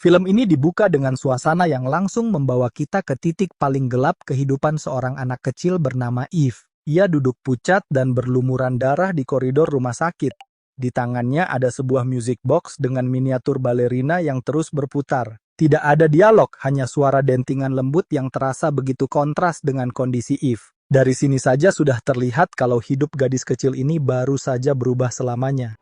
Film ini dibuka dengan suasana yang langsung membawa kita ke titik paling gelap kehidupan seorang anak kecil bernama Eve. Ia duduk pucat dan berlumuran darah di koridor rumah sakit. Di tangannya ada sebuah music box dengan miniatur balerina yang terus berputar. Tidak ada dialog, hanya suara dentingan lembut yang terasa begitu kontras dengan kondisi Eve. Dari sini saja sudah terlihat kalau hidup gadis kecil ini baru saja berubah selamanya.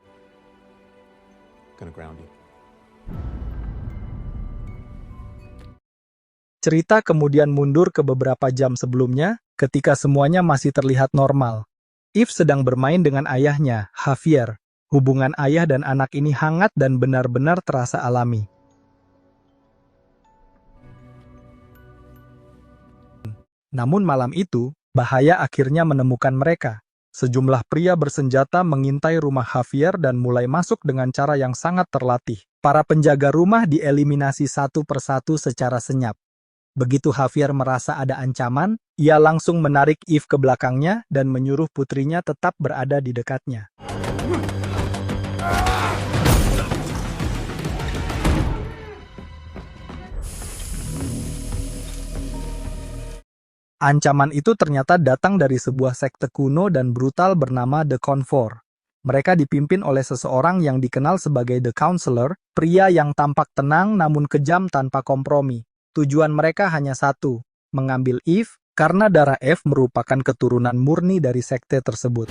Cerita kemudian mundur ke beberapa jam sebelumnya, ketika semuanya masih terlihat normal. Eve sedang bermain dengan ayahnya, Javier. Hubungan ayah dan anak ini hangat dan benar-benar terasa alami. Namun malam itu, bahaya akhirnya menemukan mereka. Sejumlah pria bersenjata mengintai rumah Javier dan mulai masuk dengan cara yang sangat terlatih. Para penjaga rumah dieliminasi satu persatu secara senyap. Begitu Javier merasa ada ancaman, ia langsung menarik Eve ke belakangnya dan menyuruh putrinya tetap berada di dekatnya. Ancaman itu ternyata datang dari sebuah sekte kuno dan brutal bernama The Confor. Mereka dipimpin oleh seseorang yang dikenal sebagai The Counselor, pria yang tampak tenang namun kejam tanpa kompromi. Tujuan mereka hanya satu, mengambil Eve, karena darah Eve merupakan keturunan murni dari sekte tersebut.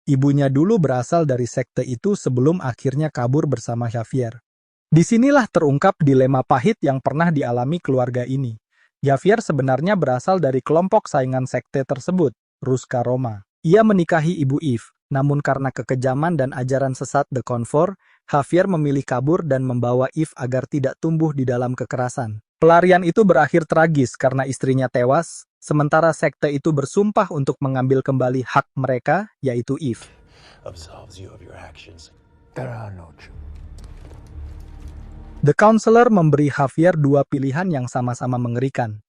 Ibunya dulu berasal dari sekte itu sebelum akhirnya kabur bersama Javier. Disinilah terungkap dilema pahit yang pernah dialami keluarga ini. Javier sebenarnya berasal dari kelompok saingan sekte tersebut, Ruska Roma. Ia menikahi ibu Eve, namun karena kekejaman dan ajaran sesat The Confor, Javier memilih kabur dan membawa Eve agar tidak tumbuh di dalam kekerasan. Pelarian itu berakhir tragis karena istrinya tewas, sementara sekte itu bersumpah untuk mengambil kembali hak mereka, yaitu Eve. The Counselor memberi Javier dua pilihan yang sama-sama mengerikan.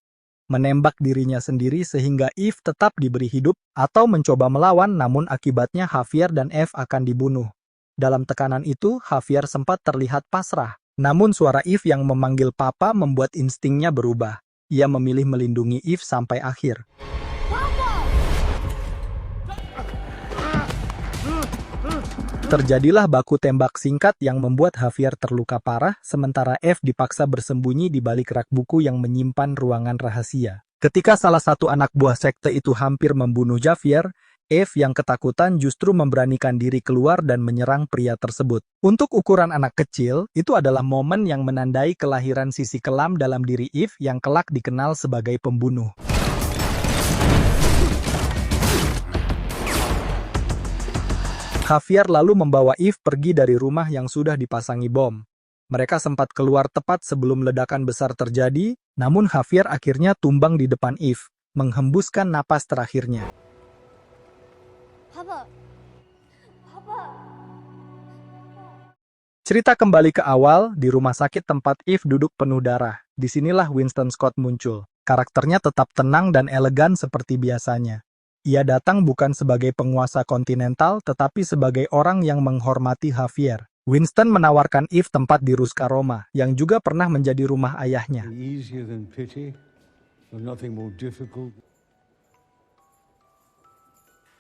Menembak dirinya sendiri sehingga Eve tetap diberi hidup, atau mencoba melawan namun akibatnya Javier dan Eve akan dibunuh. Dalam tekanan itu, Javier sempat terlihat pasrah. Namun suara Eve yang memanggil Papa membuat instingnya berubah. Ia memilih melindungi Eve sampai akhir. Terjadilah baku tembak singkat yang membuat Javier terluka parah, sementara Eve dipaksa bersembunyi di balik rak buku yang menyimpan ruangan rahasia. Ketika salah satu anak buah sekte itu hampir membunuh Javier, Eve yang ketakutan justru memberanikan diri keluar dan menyerang pria tersebut. Untuk ukuran anak kecil, itu adalah momen yang menandai kelahiran sisi kelam dalam diri Eve yang kelak dikenal sebagai pembunuh. Javier lalu membawa Eve pergi dari rumah yang sudah dipasangi bom. Mereka sempat keluar tepat sebelum ledakan besar terjadi, namun Javier akhirnya tumbang di depan Eve, menghembuskan napas terakhirnya. Papa. Cerita kembali ke awal, di rumah sakit tempat Eve duduk penuh darah. Disinilah Winston Scott muncul. Karakternya tetap tenang dan elegan seperti biasanya. Ia datang bukan sebagai penguasa kontinental, tetapi sebagai orang yang menghormati Javier. Winston menawarkan Eve tempat di Ruska Roma, yang juga pernah menjadi rumah ayahnya.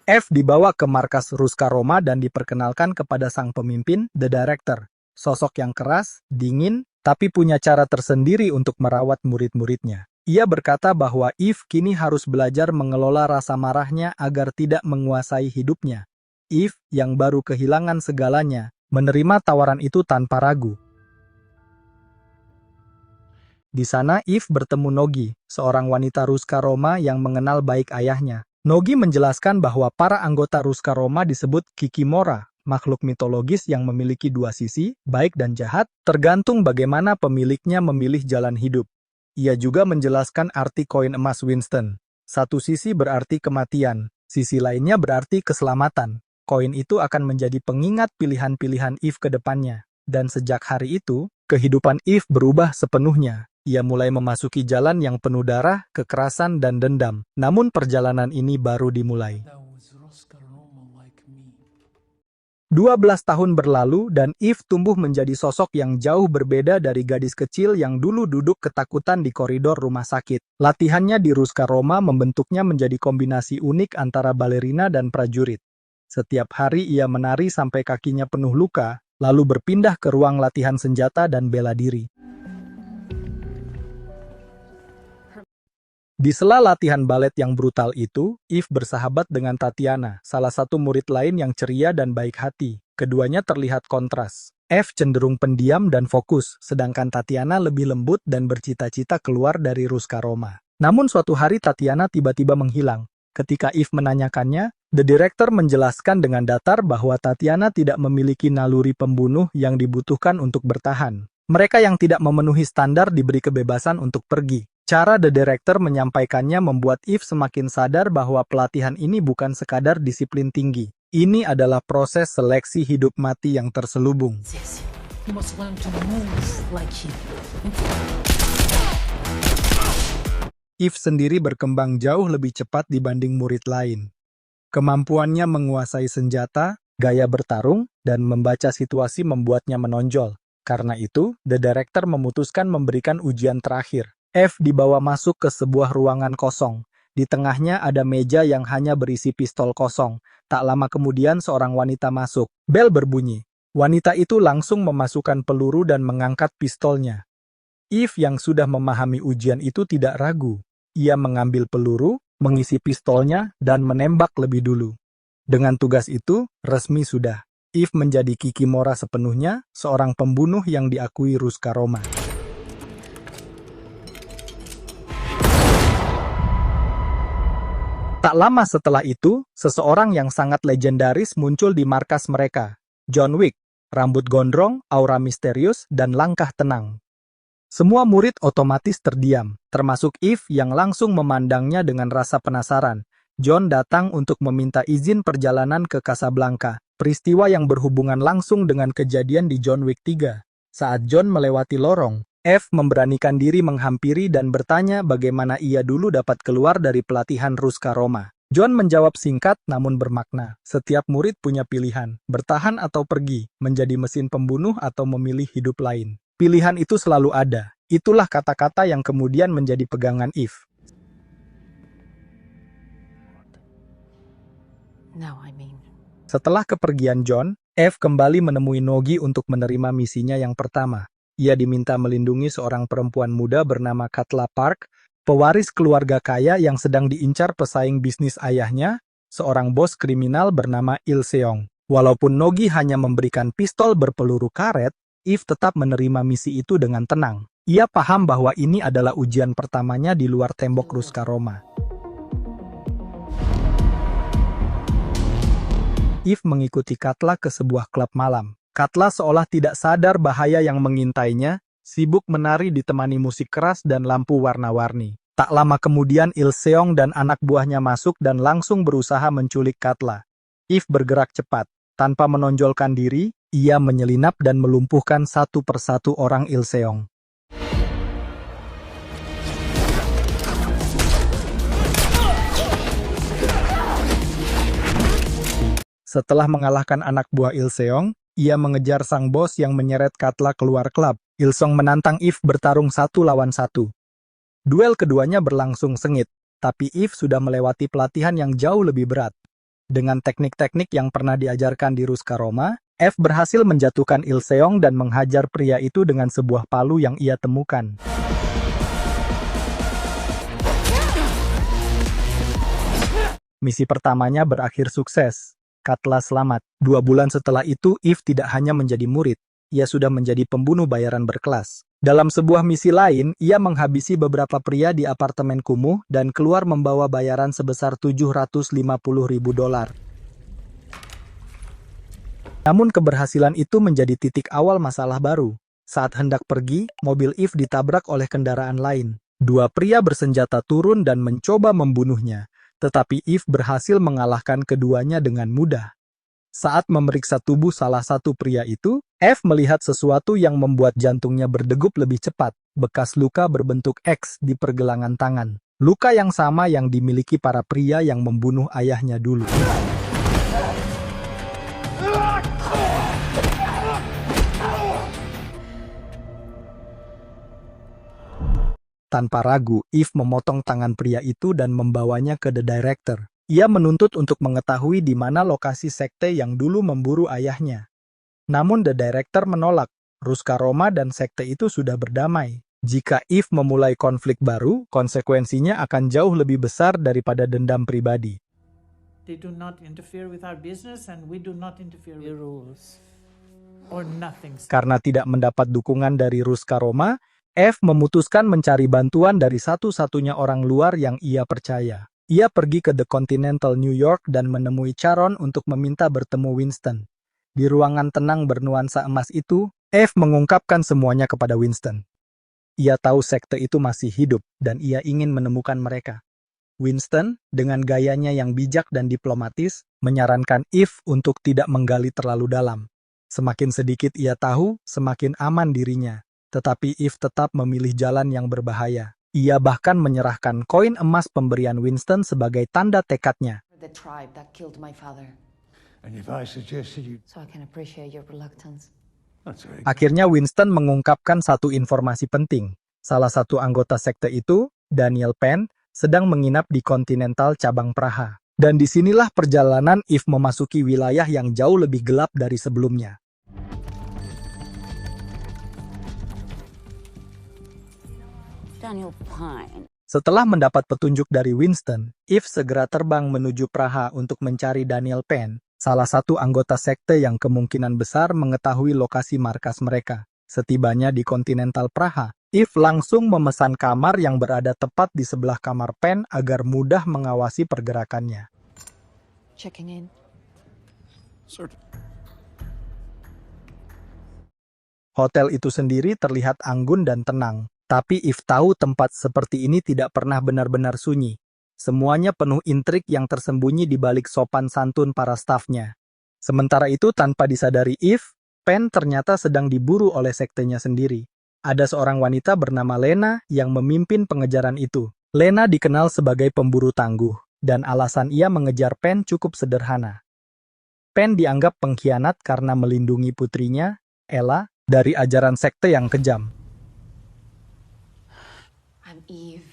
Eve dibawa ke markas Ruska Roma dan diperkenalkan kepada sang pemimpin, The Director. Sosok yang keras, dingin, tapi punya cara tersendiri untuk merawat murid-muridnya. Ia berkata bahwa Eve kini harus belajar mengelola rasa marahnya agar tidak menguasai hidupnya. Eve, yang baru kehilangan segalanya, menerima tawaran itu tanpa ragu. Di sana Eve bertemu Nogi, seorang wanita Ruska Roma yang mengenal baik ayahnya. Nogi menjelaskan bahwa para anggota Ruska Roma disebut Kikimora, makhluk mitologis yang memiliki dua sisi, baik dan jahat, tergantung bagaimana pemiliknya memilih jalan hidup. Ia juga menjelaskan arti koin emas Winston. Satu sisi berarti kematian, sisi lainnya berarti keselamatan. Koin itu akan menjadi pengingat pilihan-pilihan Eve ke depannya. Dan sejak hari itu, kehidupan Eve berubah sepenuhnya. Ia mulai memasuki jalan yang penuh darah, kekerasan, dan dendam. Namun perjalanan ini baru dimulai. 12 tahun berlalu dan Eve tumbuh menjadi sosok yang jauh berbeda dari gadis kecil yang dulu duduk ketakutan di koridor rumah sakit. Latihannya di Ruska Roma membentuknya menjadi kombinasi unik antara balerina dan prajurit. Setiap hari ia menari sampai kakinya penuh luka, lalu berpindah ke ruang latihan senjata dan bela diri. Di sela latihan balet yang brutal itu, Eve bersahabat dengan Tatiana, salah satu murid lain yang ceria dan baik hati. Keduanya terlihat kontras. Eve cenderung pendiam dan fokus, sedangkan Tatiana lebih lembut dan bercita-cita keluar dari Ruska Roma. Namun suatu hari Tatiana tiba-tiba menghilang. Ketika Eve menanyakannya, The Director menjelaskan dengan datar bahwa Tatiana tidak memiliki naluri pembunuh yang dibutuhkan untuk bertahan. Mereka yang tidak memenuhi standar diberi kebebasan untuk pergi. Cara The Director menyampaikannya membuat Eve semakin sadar bahwa pelatihan ini bukan sekadar disiplin tinggi. Ini adalah proses seleksi hidup mati yang terselubung. Eve sendiri berkembang jauh lebih cepat dibanding murid lain. Kemampuannya menguasai senjata, gaya bertarung, dan membaca situasi membuatnya menonjol. Karena itu, The Director memutuskan memberikan ujian terakhir. Eve dibawa masuk ke sebuah ruangan kosong. Di tengahnya ada meja yang hanya berisi pistol kosong. Tak lama kemudian seorang wanita masuk. Bel berbunyi. Wanita itu langsung memasukkan peluru dan mengangkat pistolnya. Eve yang sudah memahami ujian itu tidak ragu. Ia mengambil peluru, mengisi pistolnya, dan menembak lebih dulu. Dengan tugas itu, resmi sudah. Eve menjadi Kikimora sepenuhnya, seorang pembunuh yang diakui Ruska Roma. Tak lama setelah itu, seseorang yang sangat legendaris muncul di markas mereka. John Wick, rambut gondrong, aura misterius, dan langkah tenang. Semua murid otomatis terdiam, termasuk Eve yang langsung memandangnya dengan rasa penasaran. John datang untuk meminta izin perjalanan ke Casablanca, peristiwa yang berhubungan langsung dengan kejadian di John Wick 3. Saat John melewati lorong, Eve memberanikan diri menghampiri dan bertanya bagaimana ia dulu dapat keluar dari pelatihan Ruska Roma. John menjawab singkat namun bermakna. Setiap murid punya pilihan, bertahan atau pergi, menjadi mesin pembunuh atau memilih hidup lain. Pilihan itu selalu ada. Itulah kata-kata yang kemudian menjadi pegangan Eve. Setelah kepergian John, Eve kembali menemui Nogi untuk menerima misinya yang pertama. Ia diminta melindungi seorang perempuan muda bernama Katla Park, pewaris keluarga kaya yang sedang diincar pesaing bisnis ayahnya, seorang bos kriminal bernama Il Seong. Walaupun Nogi hanya memberikan pistol berpeluru karet, Eve tetap menerima misi itu dengan tenang. Ia paham bahwa ini adalah ujian pertamanya di luar tembok Ruska Roma. Eve mengikuti Katla ke sebuah klub malam. Katla seolah tidak sadar bahaya yang mengintainya, sibuk menari ditemani musik keras dan lampu warna-warni. Tak lama kemudian Il Seong dan anak buahnya masuk dan langsung berusaha menculik Katla. Eve bergerak cepat. Tanpa menonjolkan diri, ia menyelinap dan melumpuhkan satu persatu orang Il Seong. Setelah mengalahkan anak buah Il Seong, ia mengejar sang bos yang menyeret Katla keluar klub. Il Seong menantang Eve bertarung 1 lawan 1. Duel keduanya berlangsung sengit, tapi Eve sudah melewati pelatihan yang jauh lebih berat. Dengan teknik-teknik yang pernah diajarkan di Ruska Roma, Eve berhasil menjatuhkan Il Seong dan menghajar pria itu dengan sebuah palu yang ia temukan. Misi pertamanya berakhir sukses. Katla selamat. 2 bulan setelah itu, Eve tidak hanya menjadi murid, ia sudah menjadi pembunuh bayaran berkelas. Dalam sebuah misi lain, ia menghabisi beberapa pria di apartemen kumuh dan keluar membawa bayaran sebesar $750.000. Namun keberhasilan itu menjadi titik awal masalah baru. Saat hendak pergi, mobil Eve ditabrak oleh kendaraan lain. 2 pria bersenjata turun dan mencoba membunuhnya. Tetapi Eve berhasil mengalahkan keduanya dengan mudah. Saat memeriksa tubuh salah satu pria itu, Eve melihat sesuatu yang membuat jantungnya berdegup lebih cepat, bekas luka berbentuk X di pergelangan tangan. Luka yang sama yang dimiliki para pria yang membunuh ayahnya dulu. Tanpa ragu, Eve memotong tangan pria itu dan membawanya ke The Director. Ia menuntut untuk mengetahui di mana lokasi sekte yang dulu memburu ayahnya. Namun The Director menolak. Ruska Roma dan sekte itu sudah berdamai. Jika Eve memulai konflik baru, konsekuensinya akan jauh lebih besar daripada dendam pribadi. They do not interfere with our business and we do not interfere with rules or nothing. Karena tidak mendapat dukungan dari Ruska Roma, Eve memutuskan mencari bantuan dari satu-satunya orang luar yang ia percaya. Ia pergi ke The Continental New York dan menemui Charon untuk meminta bertemu Winston. Di ruangan tenang bernuansa emas itu, Eve mengungkapkan semuanya kepada Winston. Ia tahu sekte itu masih hidup dan ia ingin menemukan mereka. Winston, dengan gayanya yang bijak dan diplomatis, menyarankan Eve untuk tidak menggali terlalu dalam. Semakin sedikit ia tahu, semakin aman dirinya. Tetapi Eve tetap memilih jalan yang berbahaya. Ia bahkan menyerahkan koin emas pemberian Winston sebagai tanda tekadnya. The tribe that killed my father. And if I suggested you... So I can appreciate your reluctance. That's very good. Akhirnya Winston mengungkapkan satu informasi penting. Salah satu anggota sekte itu, Daniel Penn, sedang menginap di Continental cabang Praha. Dan disinilah perjalanan Eve memasuki wilayah yang jauh lebih gelap dari sebelumnya. Daniel Pine. Setelah mendapat petunjuk dari Winston, Eve segera terbang menuju Praha untuk mencari Daniel Penn, salah satu anggota sekte yang kemungkinan besar mengetahui lokasi markas mereka. Setibanya di Continental Praha, Eve langsung memesan kamar yang berada tepat di sebelah kamar Penn agar mudah mengawasi pergerakannya. Checking in. Hotel itu sendiri terlihat anggun dan tenang, tapi Eve tahu tempat seperti ini tidak pernah benar-benar sunyi. Semuanya penuh intrik yang tersembunyi di balik sopan santun para stafnya. Sementara itu, tanpa disadari Eve, Penn ternyata sedang diburu oleh sektenya sendiri. Ada seorang wanita bernama Lena yang memimpin pengejaran itu. Lena dikenal sebagai pemburu tangguh, dan alasan ia mengejar Penn cukup sederhana. Penn dianggap pengkhianat karena melindungi putrinya, Ella, dari ajaran sekte yang kejam. I'm Eve.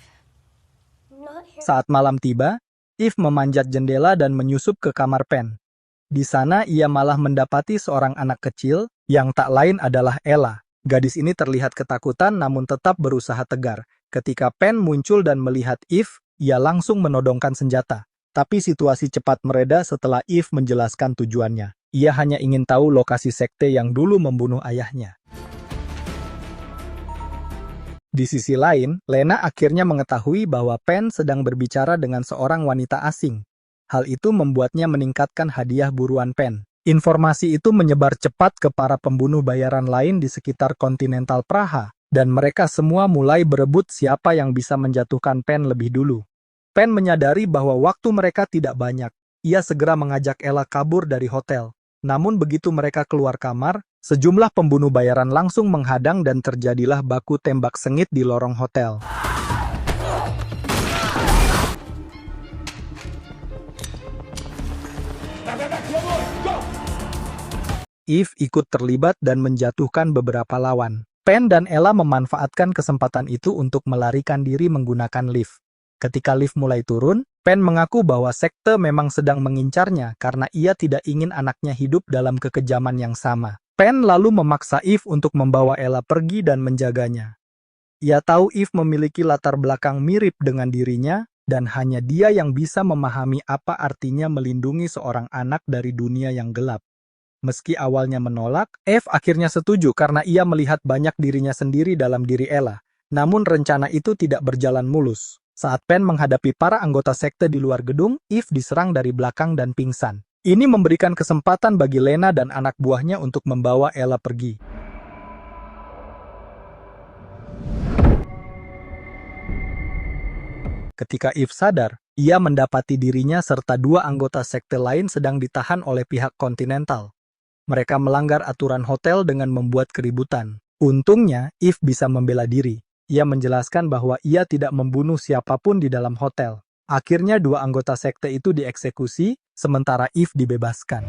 Saat malam tiba, Eve memanjat jendela dan menyusup ke kamar Penn. Di sana ia malah mendapati seorang anak kecil yang tak lain adalah Ella. Gadis ini terlihat ketakutan namun tetap berusaha tegar. Ketika Penn muncul dan melihat Eve, ia langsung menodongkan senjata. Tapi situasi cepat mereda setelah Eve menjelaskan tujuannya. Ia hanya ingin tahu lokasi sekte yang dulu membunuh ayahnya. Di sisi lain, Lena akhirnya mengetahui bahwa Penn sedang berbicara dengan seorang wanita asing. Hal itu membuatnya meningkatkan hadiah buruan Penn. Informasi itu menyebar cepat ke para pembunuh bayaran lain di sekitar Continental Praha, dan mereka semua mulai berebut siapa yang bisa menjatuhkan Penn lebih dulu. Penn menyadari bahwa waktu mereka tidak banyak. Ia segera mengajak Ella kabur dari hotel. Namun begitu mereka keluar kamar, sejumlah pembunuh bayaran langsung menghadang dan terjadilah baku tembak sengit di lorong hotel. Eve ikut terlibat dan menjatuhkan beberapa lawan. Penn dan Ella memanfaatkan kesempatan itu untuk melarikan diri menggunakan lift. Ketika lift mulai turun, Penn mengaku bahwa sekte memang sedang mengincarnya karena ia tidak ingin anaknya hidup dalam kekejaman yang sama. Penn lalu memaksa Eve untuk membawa Ella pergi dan menjaganya. Ia tahu Eve memiliki latar belakang mirip dengan dirinya, dan hanya dia yang bisa memahami apa artinya melindungi seorang anak dari dunia yang gelap. Meski awalnya menolak, Eve akhirnya setuju karena ia melihat banyak dirinya sendiri dalam diri Ella. Namun rencana itu tidak berjalan mulus. Saat Penn menghadapi para anggota sekte di luar gedung, Eve diserang dari belakang dan pingsan. Ini memberikan kesempatan bagi Lena dan anak buahnya untuk membawa Ella pergi. Ketika Eve sadar, ia mendapati dirinya serta dua anggota sekte lain sedang ditahan oleh pihak Continental. Mereka melanggar aturan hotel dengan membuat keributan. Untungnya, Eve bisa membela diri. Ia menjelaskan bahwa ia tidak membunuh siapapun di dalam hotel. Akhirnya dua anggota sekte itu dieksekusi, sementara Eve dibebaskan.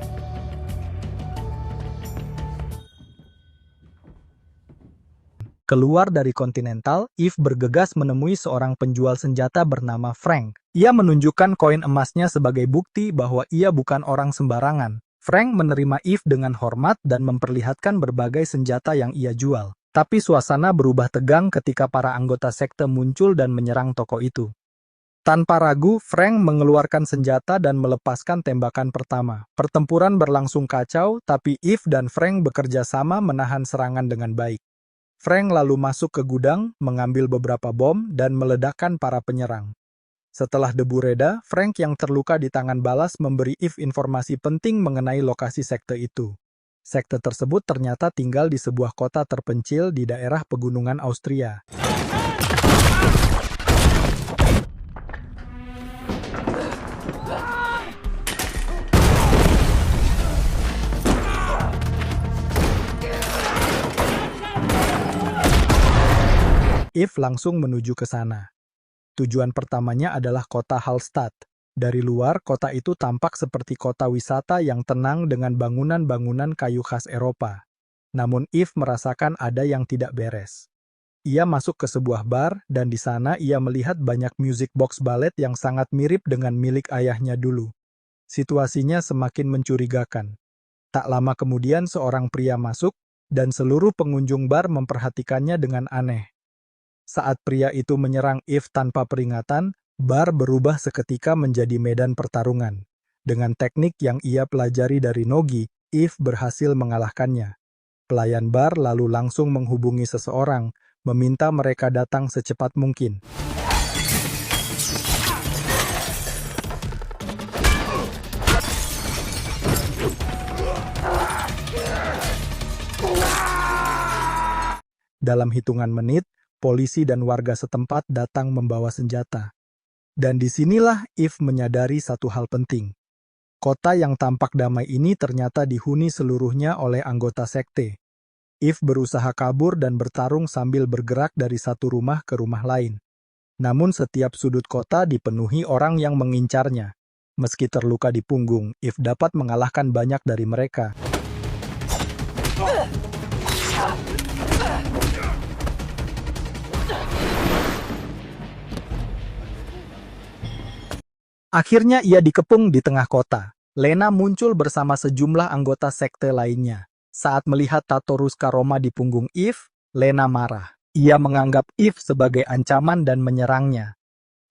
Keluar dari Continental, Eve bergegas menemui seorang penjual senjata bernama Frank. Ia menunjukkan koin emasnya sebagai bukti bahwa ia bukan orang sembarangan. Frank menerima Eve dengan hormat dan memperlihatkan berbagai senjata yang ia jual. Tapi suasana berubah tegang ketika para anggota sekte muncul dan menyerang toko itu. Tanpa ragu, Frank mengeluarkan senjata dan melepaskan tembakan pertama. Pertempuran berlangsung kacau, tapi Eve dan Frank bekerja sama menahan serangan dengan baik. Frank lalu masuk ke gudang, mengambil beberapa bom, dan meledakkan para penyerang. Setelah debu reda, Frank yang terluka di tangan balas memberi Eve informasi penting mengenai lokasi sekte itu. Sekte tersebut ternyata tinggal di sebuah kota terpencil di daerah pegunungan Austria. Eve langsung menuju ke sana. Tujuan pertamanya adalah kota Hallstatt. Dari luar, kota itu tampak seperti kota wisata yang tenang dengan bangunan-bangunan kayu khas Eropa. Namun Eve merasakan ada yang tidak beres. Ia masuk ke sebuah bar, dan di sana ia melihat banyak music box balet yang sangat mirip dengan milik ayahnya dulu. Situasinya semakin mencurigakan. Tak lama kemudian seorang pria masuk, dan seluruh pengunjung bar memperhatikannya dengan aneh. Saat pria itu menyerang Eve tanpa peringatan, bar berubah seketika menjadi medan pertarungan. Dengan teknik yang ia pelajari dari Nogi, Eve berhasil mengalahkannya. Pelayan bar lalu langsung menghubungi seseorang, meminta mereka datang secepat mungkin. Dalam hitungan menit, polisi dan warga setempat datang membawa senjata. Dan disinilah Eve menyadari satu hal penting. Kota yang tampak damai ini ternyata dihuni seluruhnya oleh anggota sekte. Eve berusaha kabur dan bertarung sambil bergerak dari satu rumah ke rumah lain. Namun setiap sudut kota dipenuhi orang yang mengincarnya. Meski terluka di punggung, Eve dapat mengalahkan banyak dari mereka. Akhirnya ia dikepung di tengah kota. Lena muncul bersama sejumlah anggota sekte lainnya. Saat melihat tato Ruska Roma di punggung Eve, Lena marah. Ia menganggap Eve sebagai ancaman dan menyerangnya.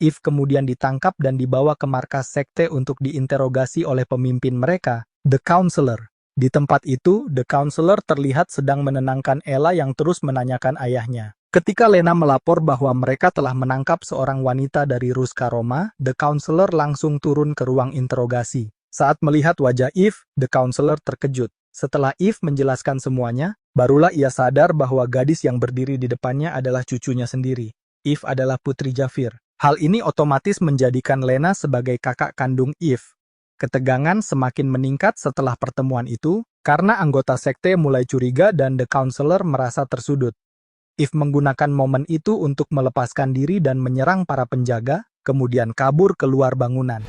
Eve kemudian ditangkap dan dibawa ke markas sekte untuk diinterogasi oleh pemimpin mereka, The Counselor. Di tempat itu, The Counselor terlihat sedang menenangkan Ella yang terus menanyakan ayahnya. Ketika Lena melapor bahwa mereka telah menangkap seorang wanita dari Ruska Roma, The Counselor langsung turun ke ruang interogasi. Saat melihat wajah Eve, The Counselor terkejut. Setelah Eve menjelaskan semuanya, barulah ia sadar bahwa gadis yang berdiri di depannya adalah cucunya sendiri. Eve adalah putri Jafir. Hal ini otomatis menjadikan Lena sebagai kakak kandung Eve. Ketegangan semakin meningkat setelah pertemuan itu, karena anggota sekte mulai curiga dan The Counselor merasa tersudut. Eve menggunakan momen itu untuk melepaskan diri dan menyerang para penjaga, kemudian kabur keluar bangunan.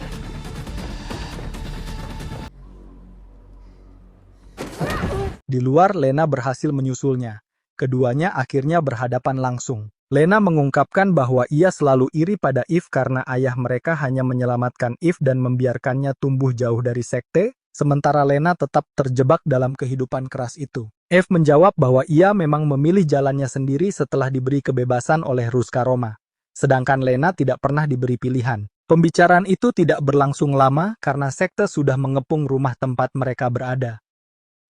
Di luar, Lena berhasil menyusulnya. Keduanya akhirnya berhadapan langsung. Lena mengungkapkan bahwa ia selalu iri pada Eve karena ayah mereka hanya menyelamatkan Eve dan membiarkannya tumbuh jauh dari sekte, sementara Lena tetap terjebak dalam kehidupan keras itu. Eve menjawab bahwa ia memang memilih jalannya sendiri setelah diberi kebebasan oleh Ruska Roma. Sedangkan Lena tidak pernah diberi pilihan. Pembicaraan itu tidak berlangsung lama karena sekte sudah mengepung rumah tempat mereka berada.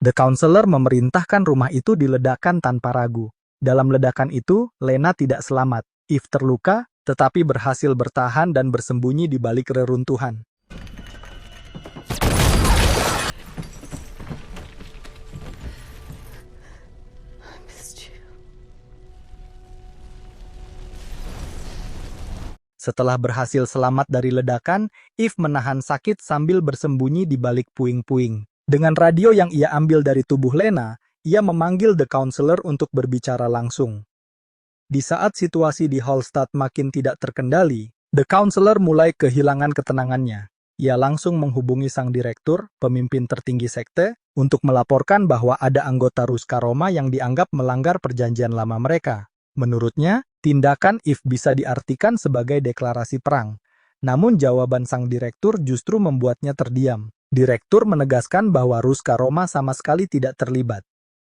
The Counselor memerintahkan rumah itu diledakkan tanpa ragu. Dalam ledakan itu, Lena tidak selamat. Eve terluka, tetapi berhasil bertahan dan bersembunyi di balik reruntuhan. Setelah berhasil selamat dari ledakan, Eve menahan sakit sambil bersembunyi di balik puing-puing. Dengan radio yang ia ambil dari tubuh Lena, ia memanggil The Counselor untuk berbicara langsung. Di saat situasi di Hallstatt makin tidak terkendali, The Counselor mulai kehilangan ketenangannya. ia langsung menghubungi sang direktur, pemimpin tertinggi sekte, untuk melaporkan bahwa ada anggota Ruska Roma yang dianggap melanggar perjanjian lama mereka. Menurutnya, tindakan Eve bisa diartikan sebagai deklarasi perang. Namun jawaban sang direktur justru membuatnya terdiam. Direktur menegaskan bahwa Ruska Roma sama sekali tidak terlibat.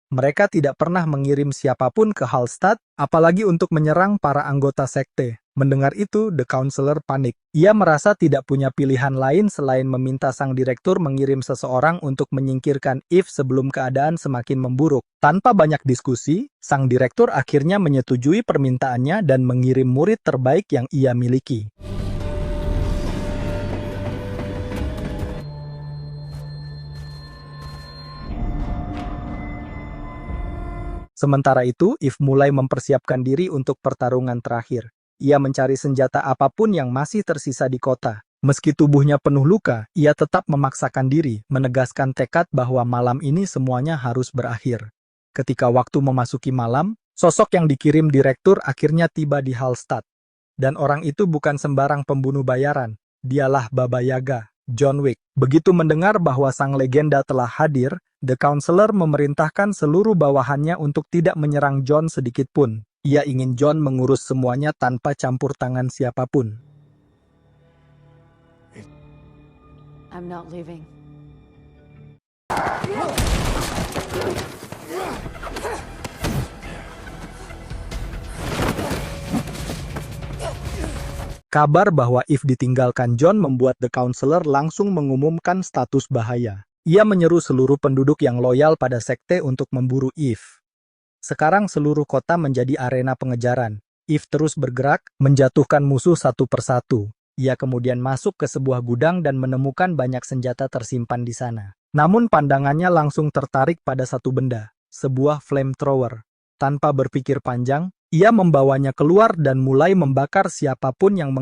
Mereka tidak pernah mengirim siapapun ke Hallstatt, apalagi untuk menyerang para anggota sekte. Mendengar itu, The Counselor panik. Ia merasa tidak punya pilihan lain selain meminta sang direktur mengirim seseorang untuk menyingkirkan Eve sebelum keadaan semakin memburuk. Tanpa banyak diskusi, sang direktur akhirnya menyetujui permintaannya dan mengirim murid terbaik yang ia miliki. Sementara itu, Eve mulai mempersiapkan diri untuk pertarungan terakhir. Ia mencari senjata apapun yang masih tersisa di kota. Meski tubuhnya penuh luka, ia tetap memaksakan diri, menegaskan tekad bahwa malam ini semuanya harus berakhir. Ketika waktu memasuki malam, sosok yang dikirim direktur akhirnya tiba di Hallstatt. Dan orang itu bukan sembarang pembunuh bayaran, dialah Baba Yaga, John Wick. Begitu mendengar bahwa sang legenda telah hadir, The Counselor memerintahkan seluruh bawahannya untuk tidak menyerang John sedikit pun. Ia ingin John mengurus semuanya tanpa campur tangan siapapun. I'm not leaving. Kabar bahwa Eve ditinggalkan John membuat The Counselor langsung mengumumkan status bahaya. Ia menyeru seluruh penduduk yang loyal pada sekte untuk memburu Eve. Sekarang seluruh kota menjadi arena pengejaran. Eve terus bergerak, menjatuhkan musuh satu persatu. Ia kemudian masuk ke sebuah gudang dan menemukan banyak senjata tersimpan di sana. Namun pandangannya langsung tertarik pada satu benda, sebuah flamethrower. Tanpa berpikir panjang, ia membawanya keluar dan mulai membakar siapapun yang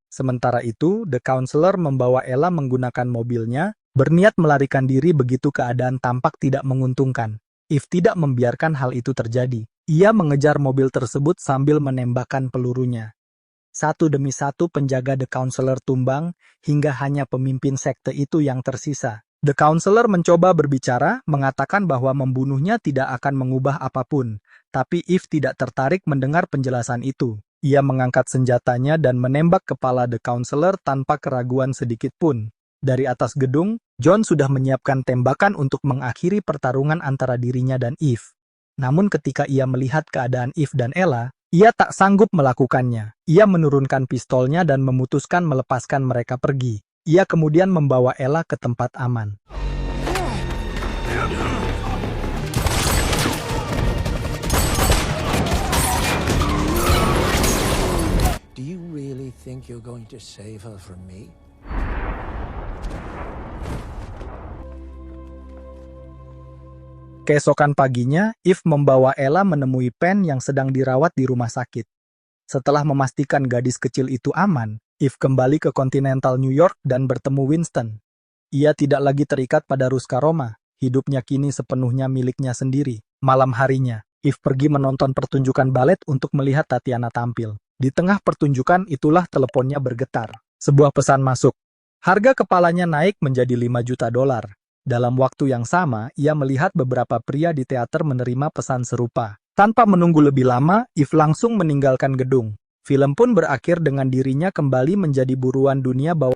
Sementara itu, The Counselor membawa Ella menggunakan mobilnya, berniat melarikan diri begitu keadaan tampak tidak menguntungkan. Eve tidak membiarkan hal itu terjadi. Ia mengejar mobil tersebut sambil menembakkan pelurunya. Satu demi satu penjaga The Counselor tumbang, hingga hanya pemimpin sekte itu yang tersisa. The Counselor mencoba berbicara, mengatakan bahwa membunuhnya tidak akan mengubah apapun. Tapi Eve tidak tertarik mendengar penjelasan itu. Ia mengangkat senjatanya dan menembak kepala The Counselor tanpa keraguan sedikit pun. Dari atas gedung, John sudah menyiapkan tembakan untuk mengakhiri pertarungan antara dirinya dan Eve. Namun ketika ia melihat keadaan Eve dan Ella, ia tak sanggup melakukannya. Ia menurunkan pistolnya dan memutuskan melepaskan mereka pergi. Ia kemudian membawa Ella ke tempat aman. Do you really think you're going to save her from me? Keesokan paginya, Eve membawa Ella menemui Penn yang sedang dirawat di rumah sakit. Setelah memastikan gadis kecil itu aman, Eve kembali ke Continental New York dan bertemu Winston. Ia tidak lagi terikat pada Ruska Roma, hidupnya kini sepenuhnya miliknya sendiri. Malam harinya, Eve pergi menonton pertunjukan balet untuk melihat Tatiana tampil. Di tengah pertunjukan itulah teleponnya bergetar. Sebuah pesan masuk. Harga kepalanya naik menjadi $5 juta. Dalam waktu yang sama, ia melihat beberapa pria di teater menerima pesan serupa. Tanpa menunggu lebih lama, Eve langsung meninggalkan gedung. Film pun berakhir dengan dirinya kembali menjadi buruan dunia bawah.